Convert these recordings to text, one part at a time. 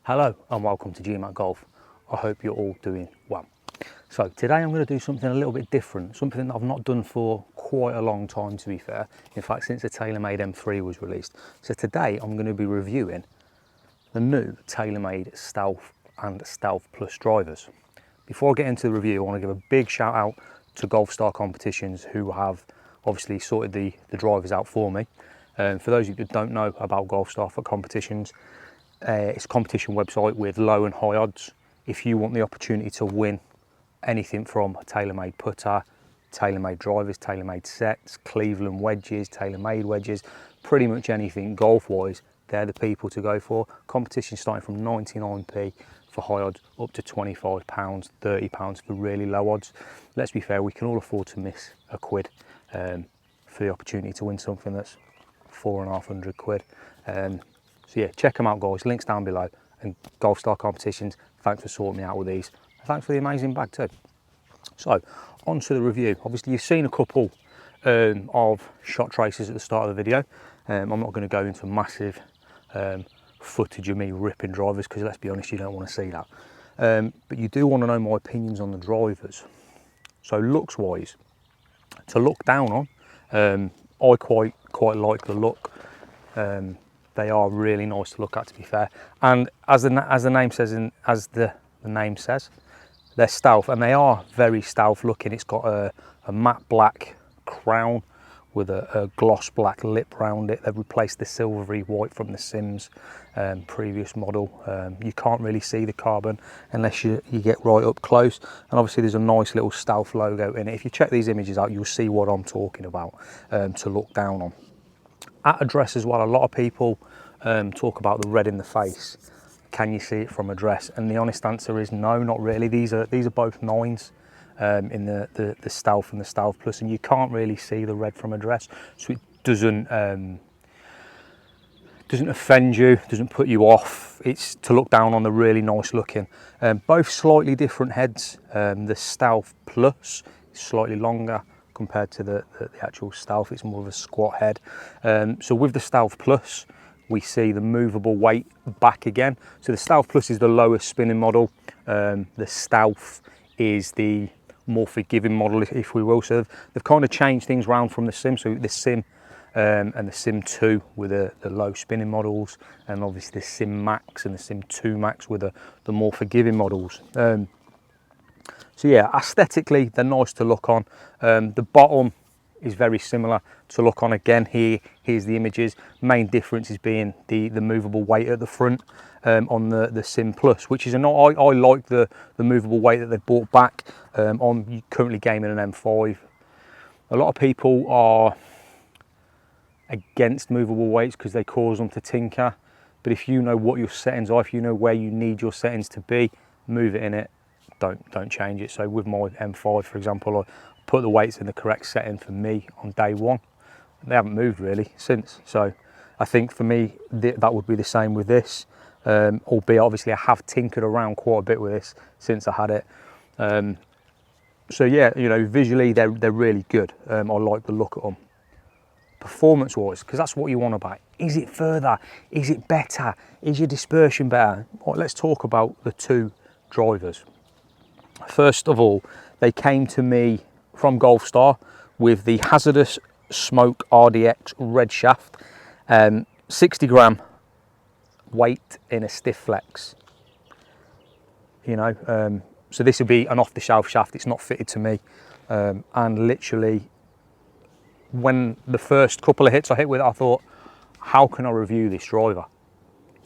Hello and welcome to GMAT Golf. I hope you're all doing well. So today I'm going to do something a little bit different, something that I've not done for quite a long time, to be fair. In fact, since the Taylormade M3 was released. So today I'm going to be reviewing the new Taylormade Stealth and Stealth Plus drivers. Before I get into the review, I want to give a big shout out to Golf Star Competitions, who have obviously sorted the drivers out for me. For those of you that don't know about Golf Star for Competitions, it's a competition website with low and high odds. If you want the opportunity to win anything from a Taylormade putter, Taylormade drivers, Taylormade sets, Cleveland wedges, Taylormade wedges, pretty much anything golf-wise, they're the people to go for. Competition starting from 99p for high odds up to £25, £30 for really low odds. Let's be fair, we can all afford to miss a quid for the opportunity to win something that's £450. So yeah, check them out, guys. Links down below. And Golf Star Competitions, thanks for sorting me out with these. Thanks for the amazing bag too. So, on to the review. Obviously, you've seen a couple of shot traces at the start of the video. I'm not going to go into massive footage of me ripping drivers, because let's be honest, you don't want to see that. But you do want to know my opinions on the drivers. So, looks-wise, to look down on, I quite like the look. They are really nice to look at, to be fair. And as the name says, they're stealth, and they are very stealth looking. It's got a matte black crown with a gloss black lip round it. They've replaced the silvery white from the Sims previous model. You can't really see the carbon unless you get right up close. And obviously there's a nice little stealth logo in it. If you check these images out, you'll see what I'm talking about to look down on. At address as well, a lot of people talk about the red in the face. Can you see it from address? And the honest answer is no, not really. These are both 9s in the Stealth and the Stealth Plus, and you can't really see the red from address, so it doesn't offend you, doesn't put you off. It's to look down on the really nice looking. Both slightly different heads. The Stealth Plus is slightly longer compared to the actual Stealth. It's more of a squat head. So with the Stealth Plus, we see the movable weight back again. So the Stealth Plus is the lowest spinning model. The Stealth is the more forgiving model, if we will. So they've kind of changed things around from the Sim. So the Sim and the Sim 2 with the low spinning models, and obviously the Sim Max and the Sim 2 Max with the more forgiving models. So yeah, aesthetically, they're nice to look on. The bottom is very similar to look on. Again, here's the images. Main difference is being the movable weight at the front on the Sim Plus, which is I like the movable weight that they've brought back. I'm currently gaming an M5. A lot of people are against movable weights because they cause them to tinker. But if you know what your settings are, if you know where you need your settings to be, move it in it. Don't change it. So with my M5, for example, I put the weights in the correct setting for me on day one. They haven't moved really since. So I think for me that would be the same with this. Albeit obviously I have tinkered around quite a bit with this since I had it. So yeah, you know, visually they're really good. I like the look of them. Performance wise, because that's what you want about. Is it further? Is it better? Is your dispersion better? Well, let's talk about the two drivers. First of all, they came to me from Golf Star with the Hazardous Smoke RDX red shaft, 60 gram weight in a stiff flex. You know, so this would be an off-the-shelf shaft. It's not fitted to me, and literally, when the first couple of hits I hit with it, I thought, how can I review this driver?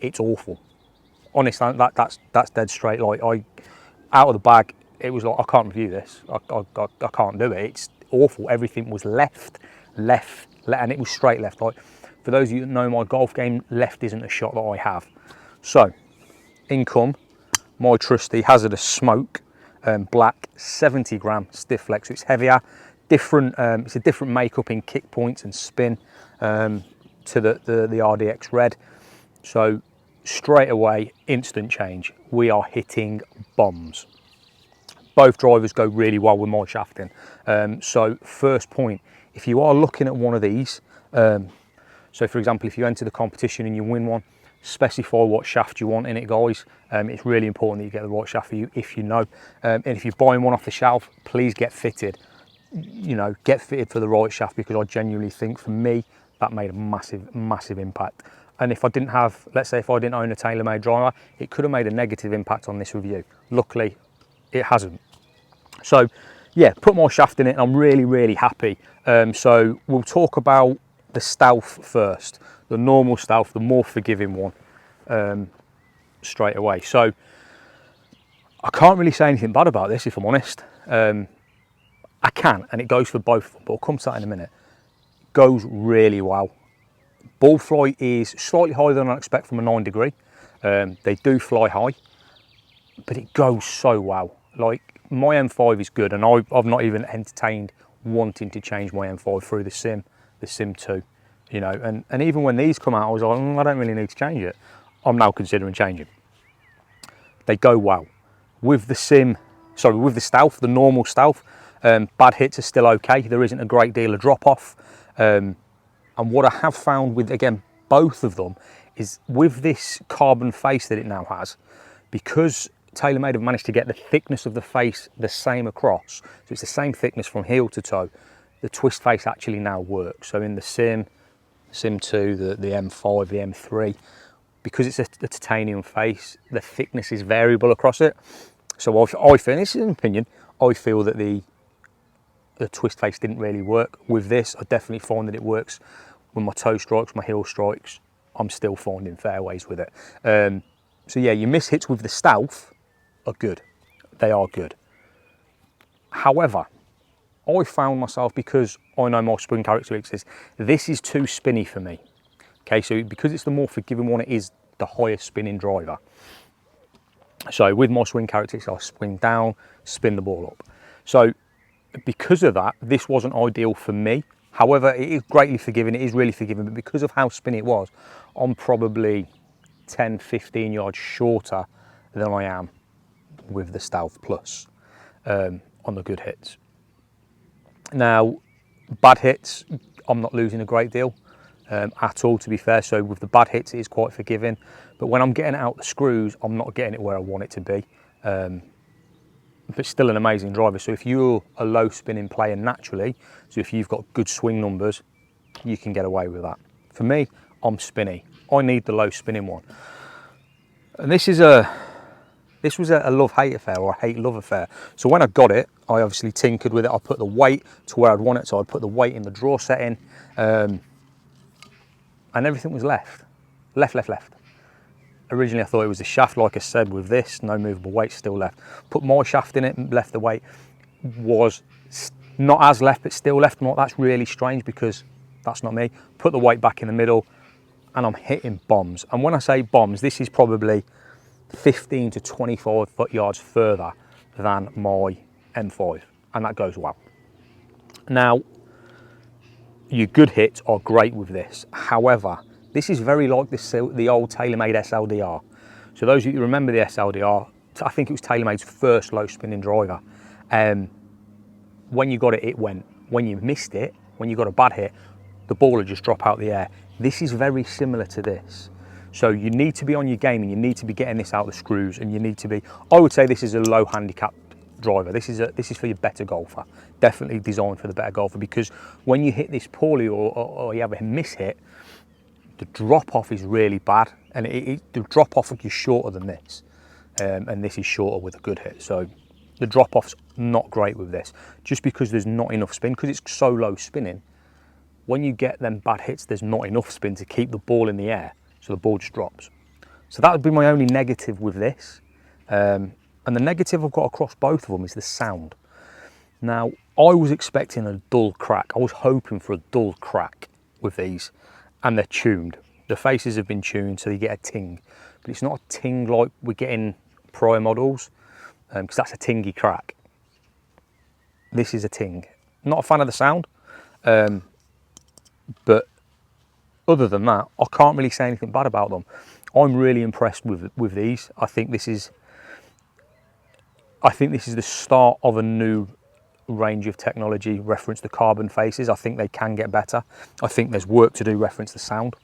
It's awful. Honestly, that's dead straight. Like, out of the bag, it was like, I can't review this. I can't do it. It's awful. Everything was left, and it was straight left. Like, for those of you that know my golf game, left isn't a shot that I have. So, in come my trusty Hazardous Smoke black 70 gram stiff flex. So it's heavier, different. It's a different makeup in kick points and spin to the RDX red. So straight away, instant change. We are hitting bombs. Both drivers go really well with my shafting. So first point, if you are looking at one of these, so for example, if you enter the competition and you win one, specify what shaft you want in it, guys. It's really important that you get the right shaft for you, if you know. And if you're buying one off the shelf, please get fitted. You know, get fitted for the right shaft, because I genuinely think for me that made a massive impact. And if I didn't have, let's say if I didn't own a Taylormade driver, it could have made a negative impact on this review. Luckily it hasn't. So yeah, put more shaft in it and I'm really happy. So we'll talk about the Stealth first, the normal Stealth, the more forgiving one, straight away. So I can't really say anything bad about this, if I'm honest. I can, and it goes for both of them, but I'll come to that in a minute. Goes really well. Ball flight is slightly higher than I expect from a 9 degree. They do fly high, but it goes so well. Like, my M5 is good, and I've not even entertained wanting to change my M5 through the Sim 2, you know, and even when these come out, I was like, I don't really need to change it. I'm now considering changing. They go well. With the Stealth, the normal Stealth, bad hits are still okay. There isn't a great deal of drop off. And what I have found with, again, both of them is with this carbon face that it now has, because Taylormade have managed to get the thickness of the face the same across, so it's the same thickness from heel to toe, the twist face actually now works. So in the Sim 2, the M5, the M3, because it's a titanium face, the thickness is variable across it. So I feel, this is an opinion, I feel that the twist face didn't really work. With this, I definitely find that it works with my toe strikes, my heel strikes. I'm still finding fairways with it. So yeah, your miss hits with the Stealth are good. They are good. However, I found myself, because I know my spring characteristics, this is too spinny for me. Okay, so because it's the more forgiving one, it is the highest spinning driver. So with my swing characteristics, I swing down, spin the ball up. So because of that, this wasn't ideal for me. However, it is greatly forgiving, it is really forgiving, but because of how spinny it was, I'm probably 10, 15 yards shorter than I am with the Stealth Plus on the good hits. Now, bad hits, I'm not losing a great deal at all, to be fair. So with the bad hits, it is quite forgiving, but when I'm getting out the screws, I'm not getting it where I want it to be. But still an amazing driver. So if you're a low spinning player naturally, so if you've got good swing numbers, you can get away with that. For me, I'm spinny. I need the low spinning one. And this was a love-hate affair, or a hate-love affair. So when I got it, I obviously tinkered with it. I put the weight to where I'd want it. So I'd put the weight in the draw setting, and everything was left. Originally I thought it was the shaft, like I said, with this, no movable weight still left. Put more shaft in it and left the weight. Was not as left, but still left. That's really strange, because that's not me. Put the weight back in the middle and I'm hitting bombs. And when I say bombs, this is probably 15 to 25 foot yards further than my M5, and that goes well. Now, your good hits are great with this. However, this is very like the old Taylormade SLDR. So those of you who remember the SLDR, I think it was Taylormade's first low spinning driver. When you got it, it went. When you missed it, when you got a bad hit, the ball would just drop out the air. This is very similar to this. So you need to be on your game, and you need to be getting this out the screws, and you need to be, I would say this is a low handicap driver. This is for your better golfer. Definitely designed for the better golfer, because when you hit this poorly, or you have a miss hit, the drop off is really bad, and the drop off is shorter than this, and this is shorter with a good hit. So the drop off's not great with this, just because there's not enough spin, because it's so low spinning. When you get them bad hits, there's not enough spin to keep the ball in the air, so the ball just drops. So that would be my only negative with this. And the negative I've got across both of them is the sound. Now, I was expecting a dull crack. I was hoping for a dull crack with these, and they're tuned. The faces have been tuned, so you get a ting. But it's not a ting like we get in prior models, because that's a tingy crack. This is a ting. Not a fan of the sound, but other than that, I can't really say anything bad about them. I'm really impressed with these. I think this is the start of a new range of technology. Reference the carbon faces. I think they can get better. I think there's work to do. Reference the sound.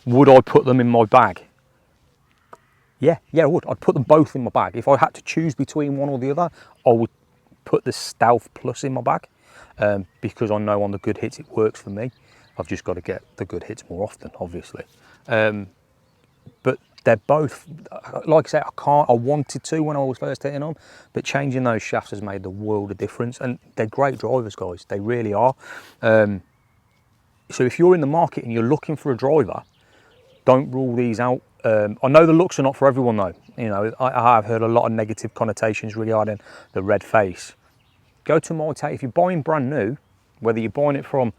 Would I put them in my bag? Yeah, I would. I'd put them both in my bag. If I had to choose between one or the other, I would put the Stealth Plus in my bag, because I know on the good hits it works for me. I've just got to get the good hits more often, obviously. But they're both, like I say, I wanted to when I was first hitting them, but changing those shafts has made the world of difference, and they're great drivers, guys. They really are. So if you're in the market and you're looking for a driver, don't rule these out. I know the looks are not for everyone though. You know, I have heard a lot of negative connotations regarding the red face. Go to my take. If you're buying brand new, whether you're buying it from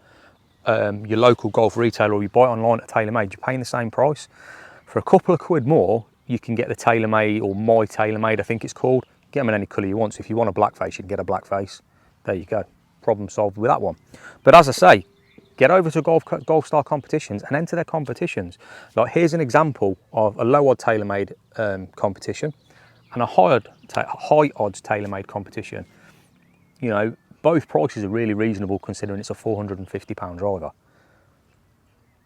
your local golf retailer or you buy it online at Taylormade, you're paying the same price. For a couple of quid more, you can get the Taylormade, or my Taylormade, I think it's called. Get them in any colour you want. So if you want a black face, you can get a black face. There you go. Problem solved with that one. But as I say, get over to golf style competitions and enter their competitions. Like, here's an example of a low odd Taylormade competition and a high odds Taylormade competition. You know, both prices are really reasonable considering it's a £450 driver.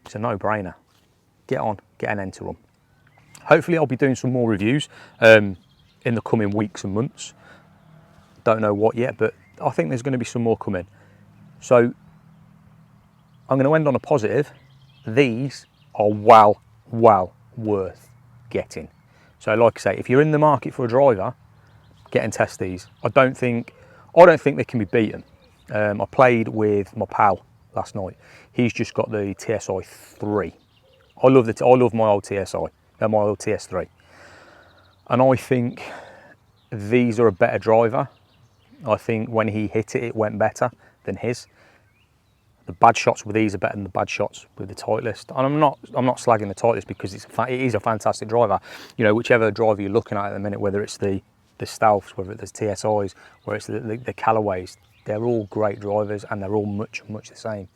It's a no-brainer. Get on, get an enter them. Hopefully I'll be doing some more reviews in the coming weeks and months. Don't know what yet, but I think there's going to be some more coming. So I'm going to end on a positive. These are well worth getting. So like I say, if you're in the market for a driver, get and test these. I don't think they can be beaten. I played with my pal last night. He's just got the TSI 3. I love my old TSI, my old TS3, and I think these are a better driver. I think when he hit it, it went better than his. The bad shots with these are better than the bad shots with the Titleist. And I'm not slagging the Titleist because it is a fantastic driver. You know, whichever driver you're looking at the minute, whether it's the Stealths, whether it's the TSIs, whether it's the Callaways, they're all great drivers and they're all much the same.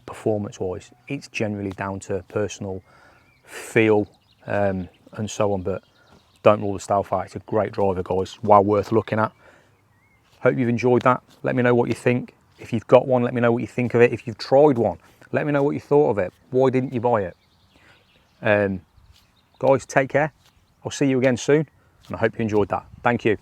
Performance-wise, it's generally down to personal feel and so on, but don't rule the Stealth out. It's a great driver, guys, well worth looking at. Hope you've enjoyed that. Let me know what you think. If you've got one, let me know what you think of it. If you've tried one, let me know what you thought of it. Why didn't you buy it? Guys, take care. I'll see you again soon, and I hope you enjoyed that. Thank you.